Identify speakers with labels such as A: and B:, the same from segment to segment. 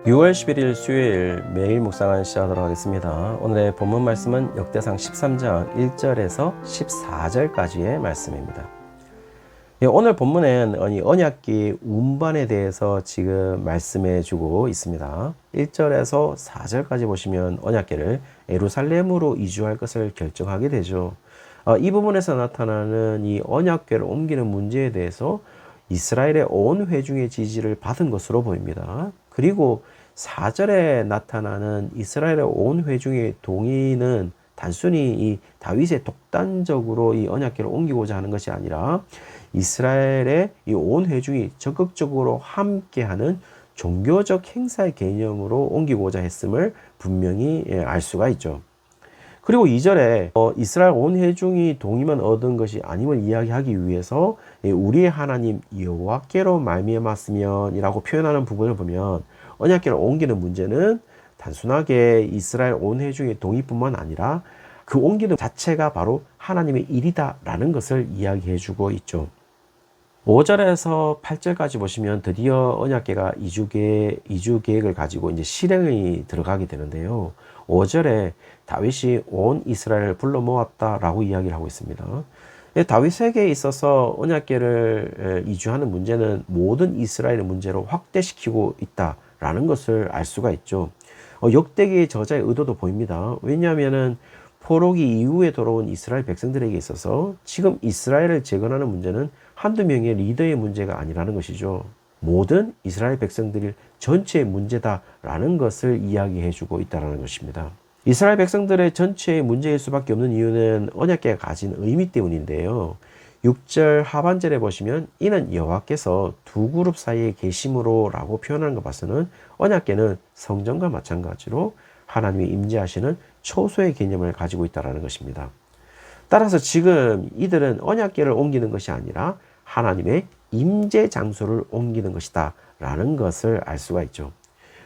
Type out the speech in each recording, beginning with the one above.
A: 6월 11일 수요일 매일 묵상을 시작하도록 하겠습니다. 오늘의 본문 말씀은 역대상 13장 1절에서 14절까지의 말씀입니다. 오늘 본문은 언약궤 운반에 대해서 지금 말씀해 주고 있습니다. 1절에서 4절까지 보시면 언약궤를 예루살렘으로 이주할 것을 결정하게 되죠. 이 부분에서 나타나는 이 언약궤를 옮기는 문제에 대해서 이스라엘의 온 회중의 지지를 받은 것으로 보입니다. 그리고 4절에 나타나는 이스라엘의 온 회중의 동의는 단순히 이 다윗의 독단적으로 이 언약궤를 옮기고자 하는 것이 아니라 이스라엘의 이 온 회중이 적극적으로 함께하는 종교적 행사의 개념으로 옮기고자 했음을 분명히 알 수가 있죠. 그리고 2절에 이스라엘 온 회중이 동의만 얻은 것이 아님을 이야기하기 위해서 우리의 하나님 여호와께로 말미암았으면 이라고 표현하는 부분을 보면 언약궤를 옮기는 문제는 단순하게 이스라엘 온 회중의 동의뿐만 아니라 그 옮기는 자체가 바로 하나님의 일이다 라는 것을 이야기해 주고 있죠. 5절에서 8절까지 보시면 드디어 언약궤가 이주 계획을 가지고 이제 실행이 들어가게 되는데요. 5절에 다윗이 온 이스라엘을 불러 모았다라고 이야기를 하고 있습니다. 다윗에게 있어서 언약궤를 이주하는 문제는 모든 이스라엘의 문제로 확대시키고 있다라는 것을 알 수가 있죠. 역대기의 저자의 의도도 보입니다. 왜냐하면은 포로기 이후에 돌아온 이스라엘 백성들에게 있어서 지금 이스라엘을 재건하는 문제는 한두 명의 리더의 문제가 아니라는 것이죠. 모든 이스라엘 백성들이 전체의 문제다라는 것을 이야기해 주고 있다는 것입니다. 이스라엘 백성들의 전체의 문제일 수밖에 없는 이유는 언약궤가 가진 의미 때문인데요. 6절 하반절에 보시면 이는 여호와께서 두 그룹 사이에 계심으로 라고 표현하는 것 봐서는 언약궤는 성전과 마찬가지로 하나님이 임재하시는 초소의 개념을 가지고 있다는 것입니다. 따라서 지금 이들은 언약궤를 옮기는 것이 아니라 하나님의 임재 장소를 옮기는 것이다 라는 것을 알 수가 있죠.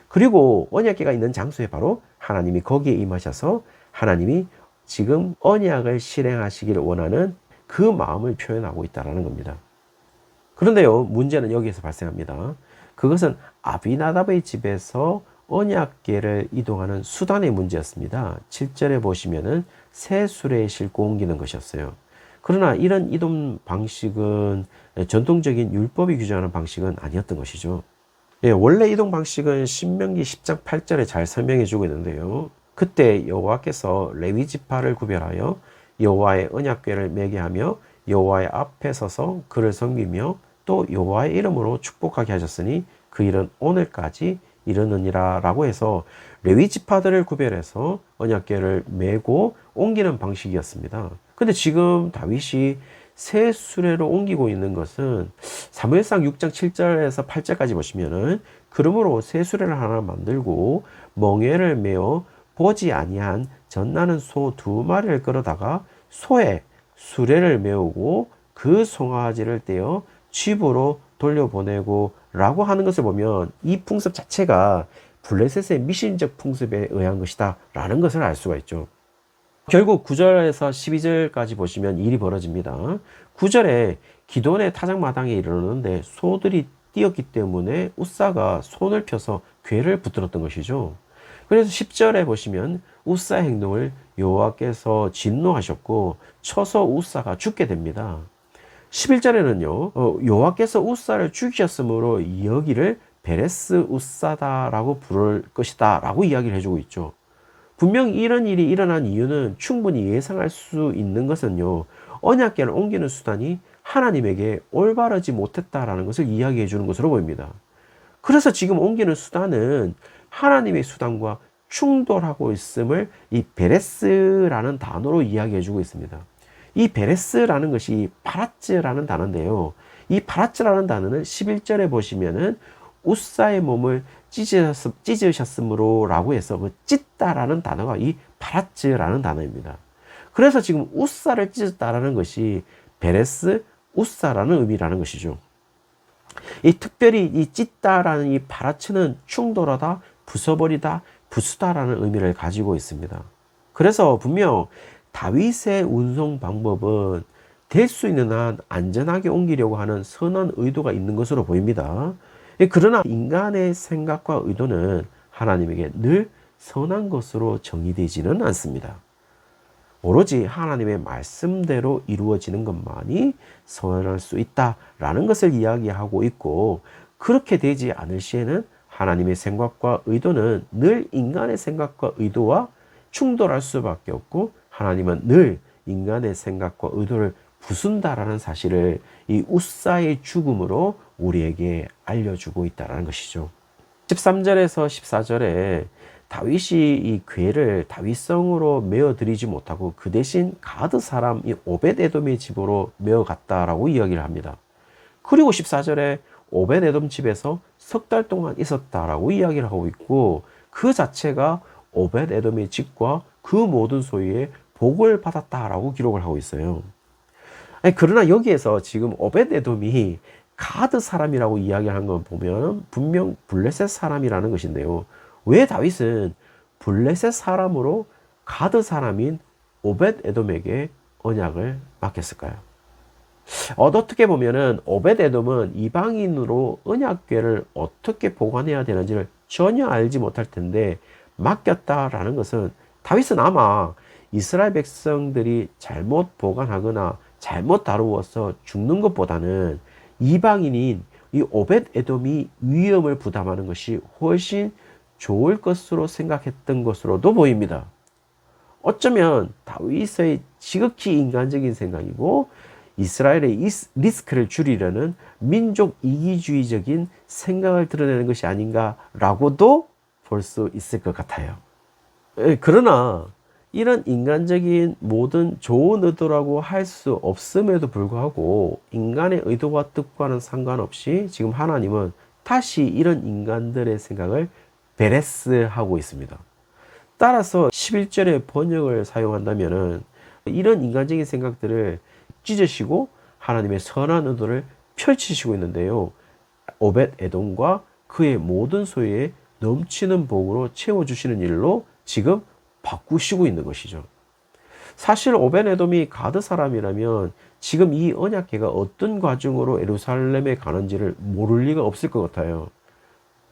A: 그리고 언약궤가 있는 장소에 바로 하나님이 거기에 임하셔서 하나님이 지금 언약을 실행하시기를 원하는 그 마음을 표현하고 있다는 겁니다. 그런데요, 문제는 여기에서 발생합니다. 그것은 아비나답의 집에서 언약궤를 이동하는 수단의 문제였습니다. 7절에 보시면은 새 수레에 싣고 옮기는 것이었어요. 그러나 이런 이동 방식은 전통적인 율법이 규정하는 방식은 아니었던 것이죠. 원래 이동 방식은 신명기 10장 8절에 잘 설명해 주고 있는데요. 그때 여호와께서 레위 지파를 구별하여 여호와의 언약궤를 매게 하며 여호와의 앞에 서서 그를 섬기며 또 여호와의 이름으로 축복하게 하셨으니 그 일은 오늘까지 이르느니라 라고 해서 레위 지파들을 구별해서 언약궤를 메고 옮기는 방식이었습니다. 근데 지금 다윗이 새 수레로 옮기고 있는 것은 사무엘상 6장 7절에서 8절까지 보시면은 그러므로 새 수레를 하나 만들고 멍에를 메어 보지 아니한 젖나는 소 2마리를 끌어다가 소에 수레를 메우고 그 송아지를 떼어 집으로 돌려보내고 라고 하는 것을 보면 이 풍습 자체가 블레셋의 미신적 풍습에 의한 것이다 라는 것을 알 수가 있죠. 결국 9절에서 12절까지 보시면 일이 벌어집니다. 9절에 기돈의 타작마당에 이르렀는데 소들이 뛰었기 때문에 우사가 손을 펴서 궤를 붙들었던 것이죠. 그래서 10절에 보시면 우사의 행동을 여호와께서 진노하셨고 쳐서 우사가 죽게 됩니다. 11절에는요, 여호와께서 우사를 죽이셨으므로 여기를 베레스 우사다라고 부를 것이다 라고 이야기를 해주고 있죠. 분명 이런 일이 일어난 이유는 충분히 예상할 수 있는 것은요, 언약궤를 옮기는 수단이 하나님에게 올바르지 못했다라는 것을 이야기해 주는 것으로 보입니다. 그래서 지금 옮기는 수단은 하나님의 수단과 충돌하고 있음을 이 베레스라는 단어로 이야기해 주고 있습니다. 이 베레스라는 것이 파라츠라는 단어인데요. 이 파라츠라는 단어는 11절에 보시면은 우사의 몸을 찢으셨으므로 라고 해서 그 찢다라는 단어가 이 파라츠라는 단어입니다. 그래서 지금 우사를 찢었다라는 것이 베레스 우사라는 의미라는 것이죠. 이 특별히 이 찢다라는 이 파라츠는 충돌하다, 부숴버리다, 부수다라는 의미를 가지고 있습니다. 그래서 분명 다윗의 운송 방법은 될 수 있는 한 안전하게 옮기려고 하는 선한 의도가 있는 것으로 보입니다. 그러나 인간의 생각과 의도는 하나님에게 늘 선한 것으로 정의되지는 않습니다. 오로지 하나님의 말씀대로 이루어지는 것만이 선할 수 있다라는 것을 이야기하고 있고, 그렇게 되지 않을 시에는 하나님의 생각과 의도는 늘 인간의 생각과 의도와 충돌할 수밖에 없고, 하나님은 늘 인간의 생각과 의도를 부순다라는 사실을 이 웃사의 죽음으로 우리에게 알려주고 있다는 것이죠. 13절에서 14절에 다윗이 이 괴를 다윗성으로 메어드리지 못하고 그 대신 가드 사람 이 오벳에돔의 집으로 메어갔다라고 이야기를 합니다. 그리고 14절에 오벳에돔 집에서 석 달 동안 있었다라고 이야기를 하고 있고, 그 자체가 오벳에돔의 집과 그 모든 소유에 복을 받았다라고 기록을 하고 있어요. 그러나 여기에서 지금 오벳에돔이 가드 사람이라고 이야기하는 걸 보면 분명 블레셋 사람이라는 것인데요. 왜 다윗은 블레셋 사람으로 가드 사람인 오벳에돔에게 언약을 맡겼을까요? 어떻게 보면은 오벳에돔은 이방인으로 언약궤를 어떻게 보관해야 되는지를 전혀 알지 못할 텐데 맡겼다라는 것은, 다윗은 아마 이스라엘 백성들이 잘못 보관하거나 잘못 다루어서 죽는 것보다는 이방인인 이 오벳에돔이 위험을 부담하는 것이 훨씬 좋을 것으로 생각했던 것으로도 보입니다. 어쩌면 다윗의 지극히 인간적인 생각이고 이스라엘의 리스크를 줄이려는 민족 이기주의적인 생각을 드러내는 것이 아닌가라고도 볼 수 있을 것 같아요. 그러나 이런 인간적인 모든 좋은 의도라고 할 수 없음에도 불구하고 인간의 의도와 뜻과는 상관없이 지금 하나님은 다시 이런 인간들의 생각을 베레스하고 있습니다. 따라서 11절의 번역을 사용한다면 이런 인간적인 생각들을 찢으시고 하나님의 선한 의도를 펼치시고 있는데요. 오벳에돔과 그의 모든 소유에 넘치는 복으로 채워주시는 일로 지금 바꾸시고 있는 것이죠. 사실 오벳에돔이 가드 사람이라면 지금 이 언약궤가 어떤 과정으로 예루살렘에 가는지를 모를 리가 없을 것 같아요.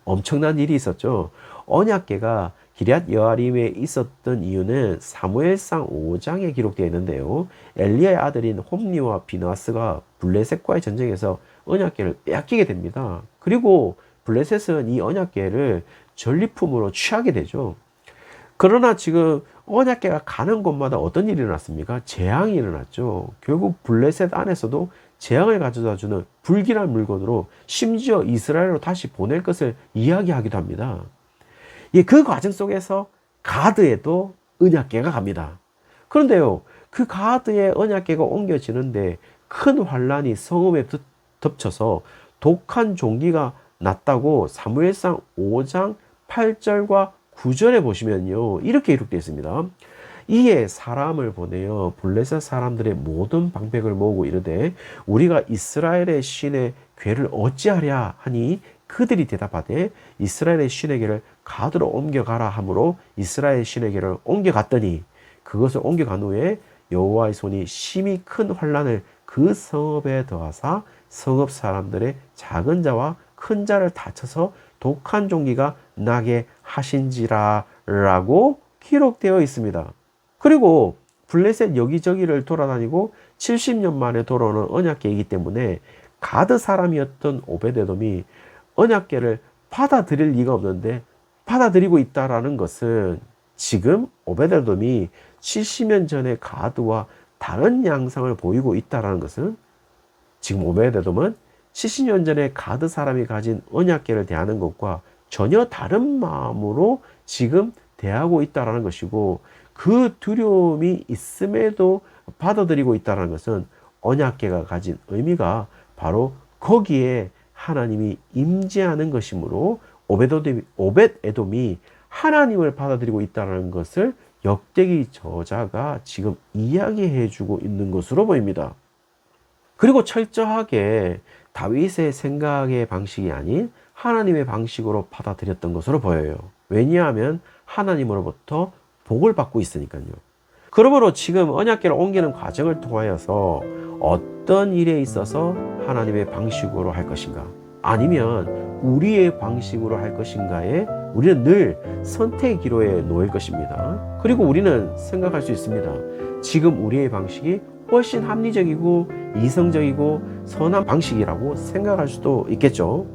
A: 엄청난 일이 있었죠. 언약궤가 기럇 여아림에 있었던 이유는 사무엘상 5장에 기록되어 있는데요. 엘리야의 아들인 홈리와 비나스가 블레셋과의 전쟁에서 언약궤를 빼앗기게 됩니다. 그리고 블레셋은 이 언약궤를 전리품으로 취하게 되죠. 그러나 지금 언약궤가 가는 곳마다 어떤 일이 일어났습니까? 재앙이 일어났죠. 결국 블레셋 안에서도 재앙을 가져다 주는 불길한 물건으로 심지어 이스라엘로 다시 보낼 것을 이야기하기도 합니다. 그 과정 속에서 가드에도 언약궤가 갑니다. 그런데요, 그 가드에 언약궤가 옮겨지는데 큰 환란이 성읍에 덮쳐서 독한 종기가 났다고 사무엘상 5장 8절과 9절에 보시면요, 이렇게 기록되어 있습니다. 이에 사람을 보내어 블레셋 사람들의 모든 방백을 모으고 이르되 우리가 이스라엘의 신의 궤를 어찌하랴 하니 그들이 대답하되 이스라엘의 신의 궤를 가드로 옮겨가라 하므로 이스라엘 신의 궤를 옮겨갔더니 그것을 옮겨간 후에 여호와의 손이 심히 큰 환난을 그 성읍에 더하사 성읍 사람들의 작은 자와 큰 자를 다쳐서 독한 종기가 나게 하신지라 라고 기록되어 있습니다. 그리고 블레셋 여기저기를 돌아다니고 70년 만에 돌아오는 언약궤이기 때문에 가드 사람이었던 오벳에돔이 언약궤를 받아들일 리가 없는데 받아들이고 있다라는 것은 지금 오벳에돔이 70년 전의 가드와 다른 양상을 보이고 있다라는 것은 지금 오벳에돔은 70년 전에 가드 사람이 가진 언약궤를 대하는 것과 전혀 다른 마음으로 지금 대하고 있다라는 것이고, 그 두려움이 있음에도 받아들이고 있다는 것은 언약궤가 가진 의미가 바로 거기에 하나님이 임재하는 것이므로 오벳에돔이 하나님을 받아들이고 있다는 것을 역대기 저자가 지금 이야기해 주고 있는 것으로 보입니다. 그리고 철저하게 다윗의 생각의 방식이 아닌 하나님의 방식으로 받아들였던 것으로 보여요. 왜냐하면 하나님으로부터 복을 받고 있으니까요. 그러므로 지금 언약궤를 옮기는 과정을 통하여서 어떤 일에 있어서 하나님의 방식으로 할 것인가, 아니면 우리의 방식으로 할 것인가에 우리는 늘 선택의 기로에 놓일 것입니다. 그리고 우리는 생각할 수 있습니다. 지금 우리의 방식이 훨씬 합리적이고 이성적이고 선한 방식이라고 생각할 수도 있겠죠.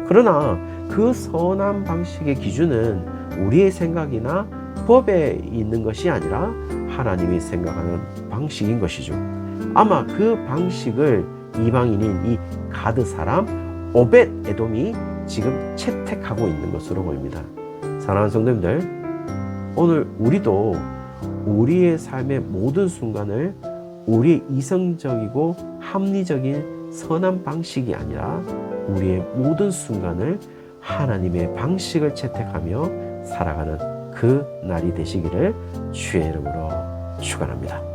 A: 그러나 그 선한 방식의 기준은 우리의 생각이나 법에 있는 것이 아니라 하나님이 생각하는 방식인 것이죠. 아마 그 방식을 이방인인 이 가드 사람 오벳 에돔이 지금 채택하고 있는 것으로 보입니다. 사랑하는 성도님들, 오늘 우리도 우리의 삶의 모든 순간을 우리의 이성적이고 합리적인 선한 방식이 아니라 우리의 모든 순간을 하나님의 방식을 채택하며 살아가는 그 날이 되시기를 주의 이름으로 축원합니다.